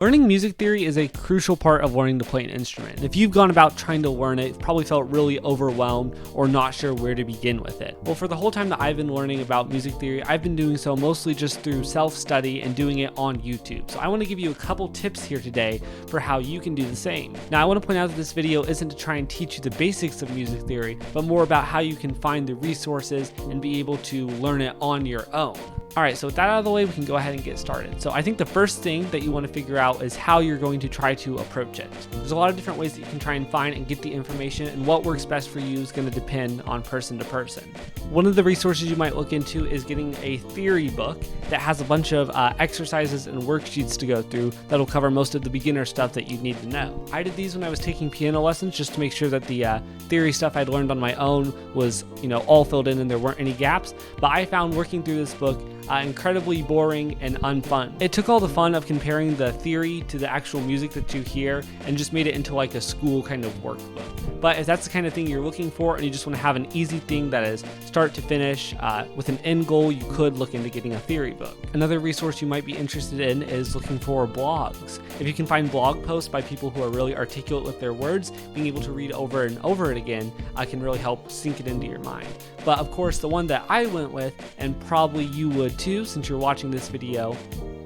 Learning music theory is a crucial part of learning to play an instrument. If you've gone about trying to learn it, you've probably felt really overwhelmed or not sure where to begin with it. Well, for the whole time that I've been learning about music theory, I've been doing so mostly just through self-study and doing it on YouTube. So I want to give you a couple tips here today for how you can do the same. Now, I want to point out that this video isn't to try and teach you the basics of music theory, but more about how you can find the resources and be able to learn it on your own. Alright, so with that out of the way, we can go ahead and get started. So I think the first thing that you want to figure out is how you're going to try to approach it. There's a lot of different ways that you can try and find and get the information, and what works best for you is going to depend on person to person. One of the resources you might look into is getting a theory book that has a bunch of exercises and worksheets to go through that'll cover most of the beginner stuff that you need to know. I did these when I was taking piano lessons just to make sure that the theory stuff I'd learned on my own was, all filled in and there weren't any gaps, but I found working through this book incredibly boring and unfun. It took all the fun of comparing the theory to the actual music that you hear and just made it into like a school kind of workbook. But if that's the kind of thing you're looking for and you just want to have an easy thing that is start to finish with an end goal, you could look into getting a theory book. Another resource you might be interested in is looking for blogs. If you can find blog posts by people who are really articulate with their words, being able to read over and over it again can really help sink it into your mind. But of course, the one that I went with, and probably you would too since you're watching this video,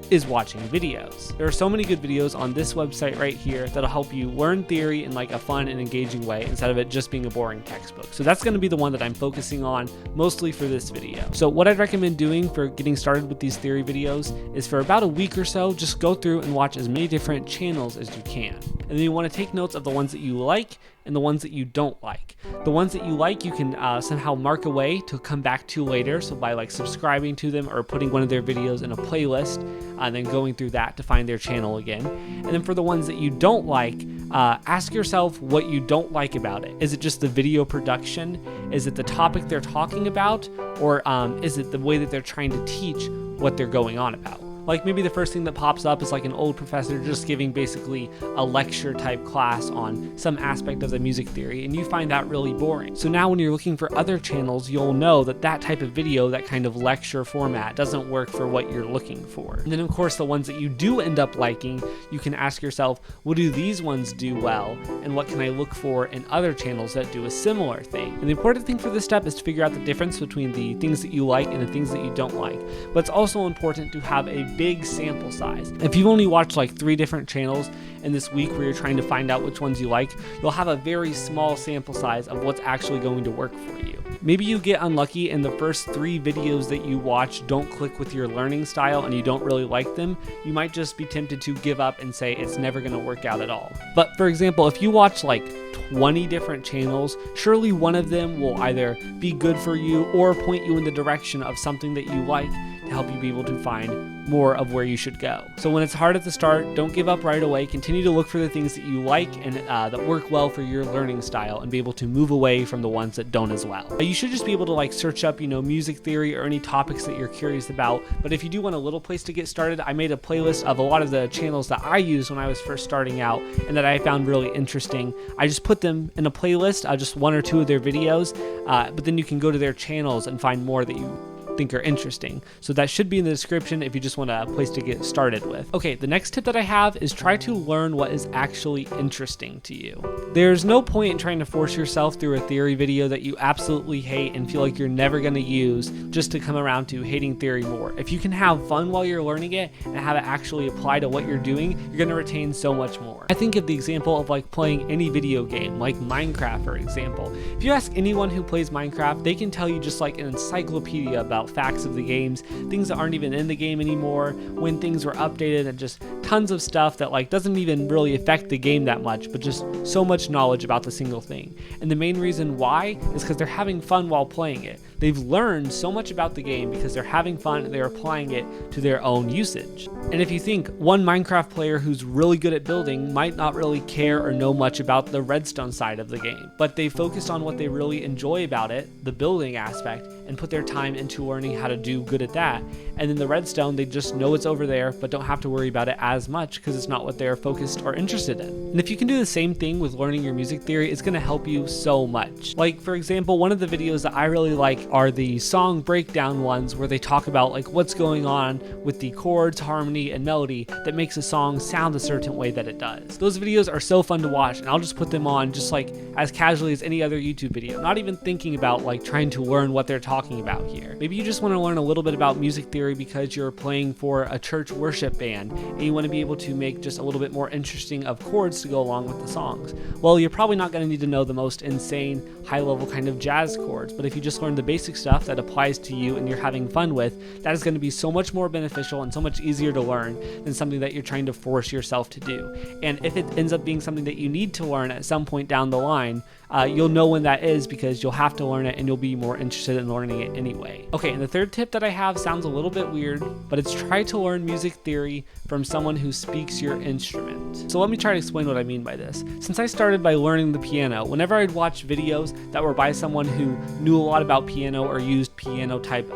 is watching videos. There are so many good videos on this website right here that'll help you learn theory in like a fun and engaging way instead of it just being a boring textbook. So that's going to be the one that I'm focusing on mostly for this video. So what I'd recommend doing for getting started with these theory videos is for about a week or so, just go through and watch as many different channels as you can. And then you want to take notes of the ones that you like and the ones that you don't like. The ones that you like, you can somehow mark away to come back to later. So by like subscribing to them or putting one of their videos in a playlist, and then going through that to find their channel again. And then for the ones that you don't like, ask yourself what you don't like about it. Is it just the video production? Is it the topic they're talking about? Or is it the way that they're trying to teach what they're going on about? Like maybe the first thing that pops up is like an old professor just giving basically a lecture type class on some aspect of the music theory, and you find that really boring. So now when you're looking for other channels, you'll know that that type of video, that kind of lecture format, doesn't work for what you're looking for. And then of course the ones that you do end up liking, you can ask yourself, what do these ones do well, and what can I look for in other channels that do a similar thing? And the important thing for this step is to figure out the difference between the things that you like and the things that you don't like. But it's also important to have a big sample size. If you've only watched like 3 different channels in this week where you're trying to find out which ones you like, you'll have a very small sample size of what's actually going to work for you. Maybe you get unlucky and the first 3 videos that you watch don't click with your learning style and you don't really like them. You might just be tempted to give up and say it's never going to work out at all. But for example, if you watch like 20 different channels, surely one of them will either be good for you or point you in the direction of something that you like to help you be able to find more of where you should go. So when it's hard at the start, don't give up right away. Continue to look for the things that you like and that work well for your learning style, and be able to move away from the ones that don't as well. You should just be able to like search up, music theory or any topics that you're curious about. But if you do want a little place to get started, I made a playlist of a lot of the channels that I used when I was first starting out and that I found really interesting. I just put them in a playlist, just 1 or 2 of their videos, but then you can go to their channels and find more that you think are interesting. So that should be in the description if you just want a place to get started with. Okay, the next tip that I have is try to learn what is actually interesting to you. There's no point in trying to force yourself through a theory video that you absolutely hate and feel like you're never going to use just to come around to hating theory more. If you can have fun while you're learning it and have it actually apply to what you're doing, you're going to retain so much more. I think of the example of like playing any video game, like Minecraft for example. If you ask anyone who plays Minecraft, they can tell you just like an encyclopedia about facts of the games, things that aren't even in the game anymore, when things were updated, and just tons of stuff that like doesn't even really affect the game that much, but just so much knowledge about the single thing. And the main reason why is because they're having fun while playing it. They've learned so much about the game because they're having fun and they're applying it to their own usage. And if you think one Minecraft player who's really good at building might not really care or know much about the redstone side of the game, but they focused on what they really enjoy about it, the building aspect, and put their time into learning how to do good at that. And then the redstone, they just know it's over there, but don't have to worry about it as much because it's not what they're focused or interested in. And if you can do the same thing with learning your music theory, it's going to help you so much. Like, for example, one of the videos that I really like are the song breakdown ones where they talk about like what's going on with the chords, harmony, and melody that makes a song sound a certain way that it does. Those videos are so fun to watch, and I'll just put them on just like as casually as any other YouTube video, not even thinking about like trying to learn what they're talking about here. Maybe you just want to learn a little bit about music theory because you're playing for a church worship band and you want to be able to make just a little bit more interesting of chords to go along with the songs. Well, you're probably not going to need to know the most insane high-level kind of jazz chords, but if you just learn the basic stuff that applies to you and you're having fun with, that is going to be so much more beneficial and so much easier to learn than something that you're trying to force yourself to do. And if it ends up being something that you need to learn at some point down the line, you'll know when that is because you'll have to learn it and you'll be more interested in learning it anyway. Okay, and the third tip that I have sounds a little bit weird, but it's try to learn music theory from someone who speaks your instrument. So let me try to explain what I mean by this. Since I started by learning the piano, whenever I'd watch videos that were by someone who knew a lot about piano or used piano type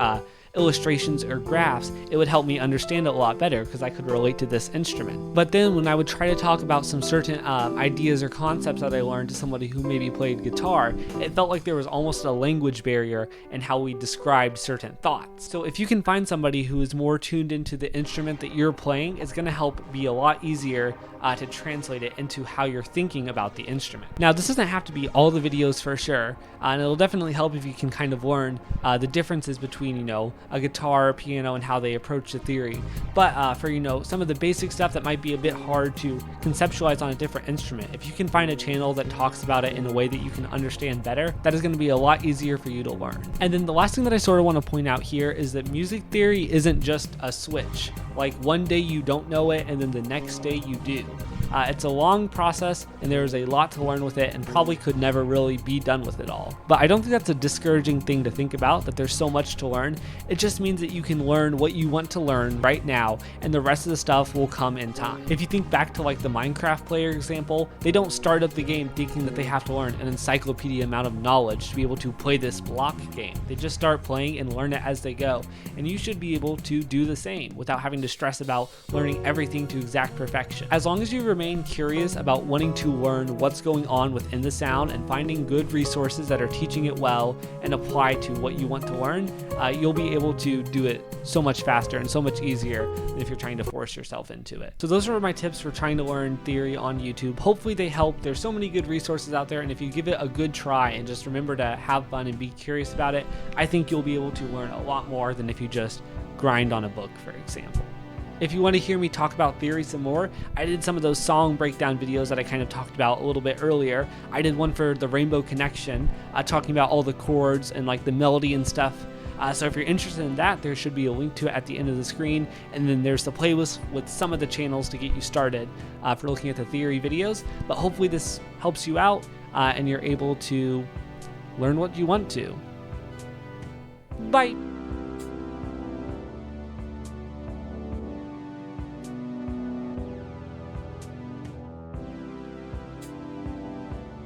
illustrations or graphs, it would help me understand it a lot better because I could relate to this instrument. But then when I would try to talk about some certain ideas or concepts that I learned to somebody who maybe played guitar, it felt like there was almost a language barrier in how we described certain thoughts. So if you can find somebody who is more tuned into the instrument that you're playing, it's going to help be a lot easier to translate it into how you're thinking about the instrument. Now, this doesn't have to be all the videos for sure, and it'll definitely help if you can kind of learn the differences between, you know, a guitar, a piano, and how they approach the theory. But for, you know, some of the basic stuff that might be a bit hard to conceptualize on a different instrument, if you can find a channel that talks about it in a way that you can understand better, that is going to be a lot easier for you to learn. And then the last thing that I sort of want to point out here is that music theory isn't just a switch. Like one day you don't know it and then the next day you do. It's a long process and there's a lot to learn with it and probably could never really be done with it all. But I don't think that's a discouraging thing to think about, that there's so much to learn. It just means that you can learn what you want to learn right now and the rest of the stuff will come in time. If you think back to like the Minecraft player example, they don't start up the game thinking that they have to learn an encyclopedia amount of knowledge to be able to play this block game. They just start playing and learn it as they go. And you should be able to do the same without having to stress about learning everything to exact perfection. As long as you remain curious about wanting to learn what's going on within the sound and finding good resources that are teaching it well and apply to what you want to learn, you'll be able to do it so much faster and so much easier than if you're trying to force yourself into it. So those are my tips for trying to learn theory on YouTube. Hopefully they help. There's so many good resources out there, and if you give it a good try and just remember to have fun and be curious about it, I think you'll be able to learn a lot more than if you just grind on a book, for example. If you want to hear me talk about theory some more, I did some of those song breakdown videos that I kind of talked about a little bit earlier. I did one for the Rainbow Connection, talking about all the chords and like the melody and stuff. So if you're interested in that, there should be a link to it at the end of the screen. And then there's the playlist with some of the channels to get you started for looking at the theory videos. But hopefully this helps you out and you're able to learn what you want to. Bye.